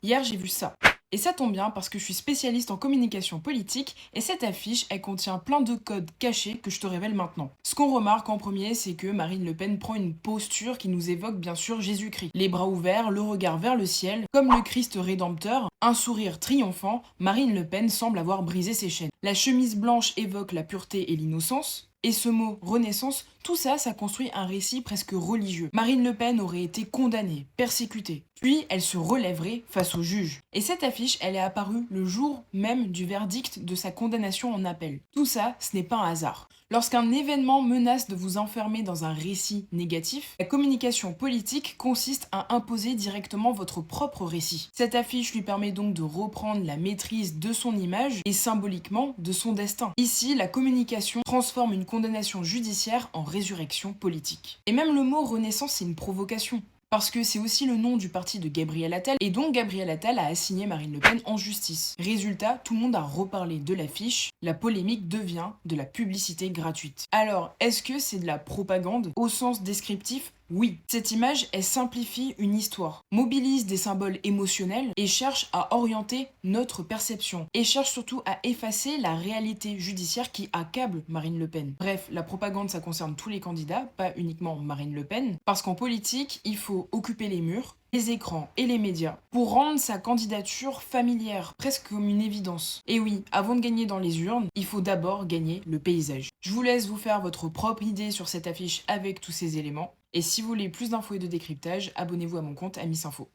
Hier, j'ai vu ça. Et ça tombe bien parce que je suis spécialiste en communication politique et cette affiche, elle contient plein de codes cachés que je te révèle maintenant. Ce qu'on remarque en premier, c'est que Marine Le Pen prend une posture qui nous évoque bien sûr Jésus-Christ. Les bras ouverts, le regard vers le ciel, comme le Christ rédempteur, un sourire triomphant, Marine Le Pen semble avoir brisé ses chaînes. La chemise blanche évoque la pureté et l'innocence. Et ce mot Renaissance, tout ça, ça construit un récit presque religieux. Marine Le Pen aurait été condamnée, persécutée, puis elle se relèverait face au juge. Et cette affiche, elle est apparue le jour même du verdict de sa condamnation en appel. Tout ça, ce n'est pas un hasard. Lorsqu'un événement menace de vous enfermer dans un récit négatif, la communication politique consiste à imposer directement votre propre récit. Cette affiche lui permet donc de reprendre la maîtrise de son image et symboliquement de son destin. Ici, la communication transforme une condamnation judiciaire en résurrection politique. Et même le mot Renaissance, c'est une provocation. Parce que c'est aussi le nom du parti de Gabriel Attal, et donc Gabriel Attal a assigné Marine Le Pen en justice. Résultat, tout le monde a reparlé de l'affiche, la polémique devient de la publicité gratuite. Alors, est-ce que c'est de la propagande au sens descriptif? Oui, cette image, elle simplifie une histoire, mobilise des symboles émotionnels et cherche à orienter notre perception. Et cherche surtout à effacer la réalité judiciaire qui accable Marine Le Pen. Bref, la propagande, ça concerne tous les candidats, pas uniquement Marine Le Pen, parce qu'en politique, il faut occuper les murs, les écrans et les médias pour rendre sa candidature familière, presque comme une évidence. Et oui, avant de gagner dans les urnes, il faut d'abord gagner le paysage. Je vous laisse vous faire votre propre idée sur cette affiche avec tous ces éléments. Et si vous voulez plus d'infos et de décryptage, abonnez-vous à mon compte Amis Info.